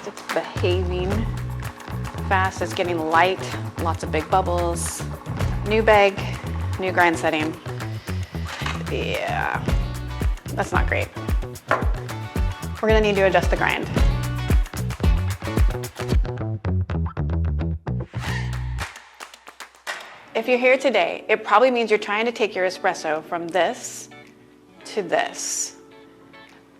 It's behaving fast. It's getting light, lots of big bubbles. New bag, new grind setting. Yeah, that's not great. We're gonna need to adjust the grind. If you're here today, it probably means you're trying to take your espresso from this to this.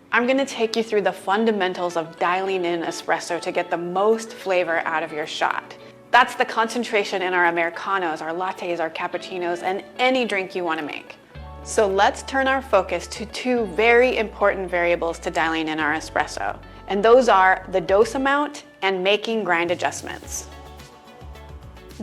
I'm gonna take you through the fundamentals of dialing in espresso to get the most flavor out of your shot. That's the concentration in our Americanos, our lattes, our cappuccinos, and any drink you wanna make. So let's turn our focus to two very important variables to dialing in our espresso. And those are the dose amount and making grind adjustments.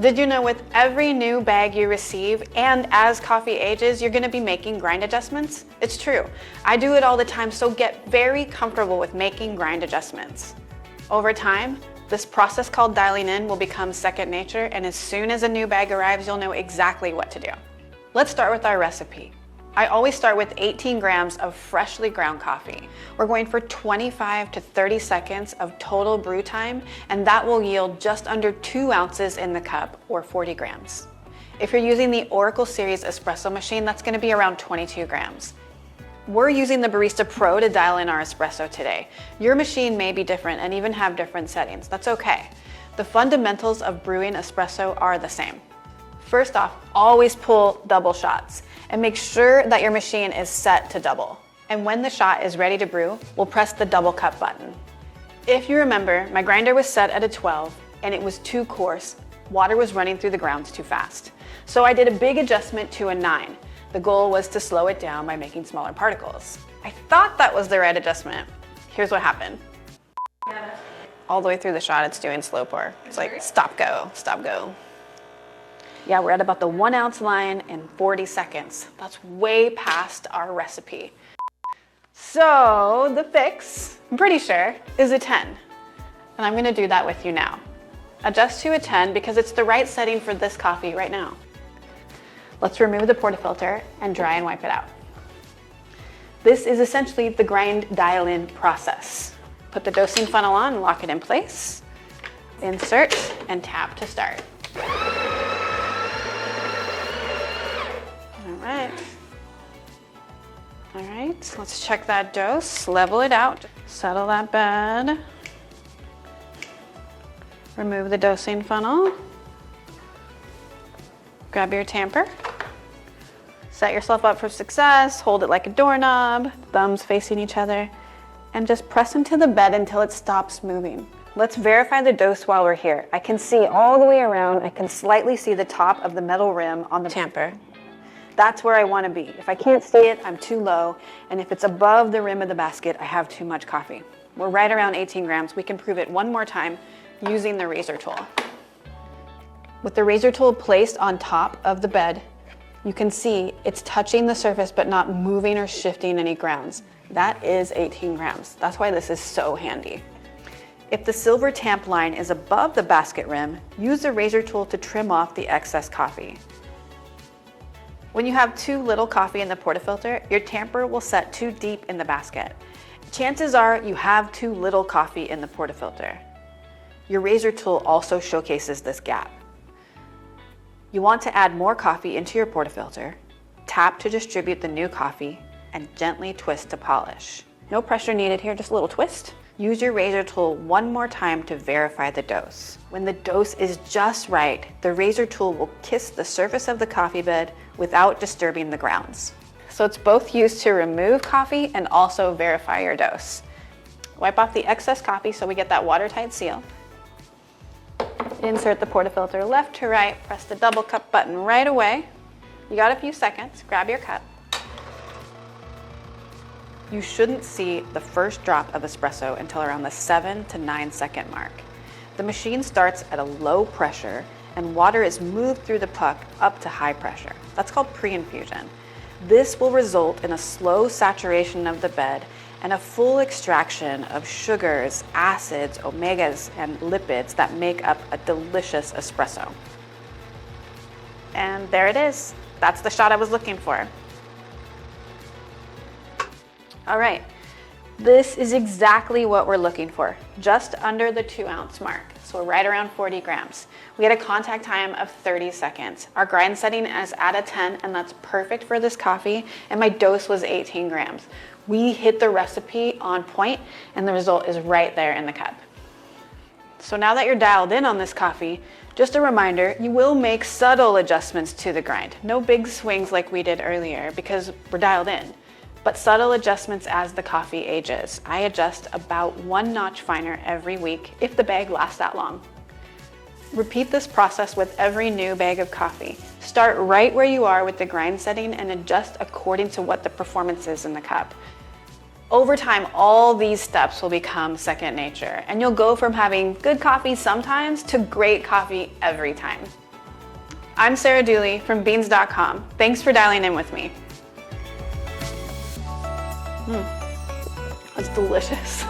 Did you know with every new bag you receive and as coffee ages, you're gonna be making grind adjustments? It's true. I do it all the time, so get very comfortable with making grind adjustments. Over time, this process called dialing in will become second nature, and as soon as a new bag arrives, you'll know exactly what to do. Let's start with our recipe. I always start with 18 grams of freshly ground coffee. We're going for 25 to 30 seconds of total brew time, and that will yield just under 2 ounces in the cup, or 40 grams. If you're using the Oracle Series espresso machine, that's gonna be around 22 grams. We're using the Barista Pro to dial in our espresso today. Your machine may be different and even have different settings. That's okay. The fundamentals of brewing espresso are the same. First off, always pull double shots and make sure that your machine is set to double. And when the shot is ready to brew, we'll press the double cup button. If you remember, my grinder was set at a 12 and it was too coarse. Water was running through the grounds too fast. So I did a big adjustment to a 9. The goal was to slow it down by making smaller particles. I thought that was the right adjustment. Here's what happened. All the way through the shot, it's doing slow pour. It's like stop, go, stop, go. Yeah, we're at about the 1 ounce line in 40 seconds. That's way past our recipe. So the fix, I'm pretty sure, is a 10. And I'm gonna do that with you now. Adjust to a 10 because it's the right setting for this coffee right now. Let's remove the portafilter and dry and wipe it out. This is essentially the grind dial-in process. Put the dosing funnel on and lock it in place. Insert and tap to start. All right, let's check that dose, level it out, settle that bed. Remove the dosing funnel. Grab your tamper. Set yourself up for success, hold it like a doorknob, thumbs facing each other, and just press into the bed until it stops moving. Let's verify the dose while we're here. I can see all the way around. I can slightly see the top of the metal rim on the tamper. That's where I want to be. If I can't see it, I'm too low, and if it's above the rim of the basket, I have too much coffee. We're right around 18 grams. We can prove it one more time using the razor tool. With the razor tool placed on top of the bed, you can see it's touching the surface but not moving or shifting any grounds. That is 18 grams. That's why this is so handy. If the silver tamp line is above the basket rim, use the razor tool to trim off the excess coffee. When you have too little coffee in the portafilter, your tamper will set too deep in the basket. Chances are you have too little coffee in the portafilter. Your razor tool also showcases this gap. You want to add more coffee into your portafilter, tap to distribute the new coffee, and gently twist to polish. No pressure needed here, just a little twist. Use your razor tool one more time to verify the dose. When the dose is just right, the razor tool will kiss the surface of the coffee bed without disturbing the grounds. So it's both used to remove coffee and also verify your dose. Wipe off the excess coffee so we get that watertight seal. Insert the portafilter left to right, press the double cup button right away. You got a few seconds, grab your cup. You shouldn't see the first drop of espresso until around the 7 to 9 second mark. The machine starts at a low pressure and water is moved through the puck up to high pressure. That's called pre-infusion. This will result in a slow saturation of the bed and a full extraction of sugars, acids, omegas, and lipids that make up a delicious espresso. And there it is. That's the shot I was looking for. All right, This is exactly what we're looking for, just under the 2-ounce mark. So we're right around 40 grams. We had a contact time of 30 seconds. Our grind setting is at a 10, and that's perfect for this coffee, and my dose was 18 grams. We hit the recipe on point, and the result is right there in the cup. So now that you're dialed in on this coffee, just a reminder, you will make subtle adjustments to the grind. No big swings like we did earlier because we're dialed in, but subtle adjustments as the coffee ages. I adjust about 1 notch finer every week if the bag lasts that long. Repeat this process with every new bag of coffee. Start right where you are with the grind setting and adjust according to what the performance is in the cup. Over time, all these steps will become second nature, and you'll go from having good coffee sometimes to great coffee every time. I'm Sarah Dooley from Beanz.com. Thanks for dialing in with me. That's delicious.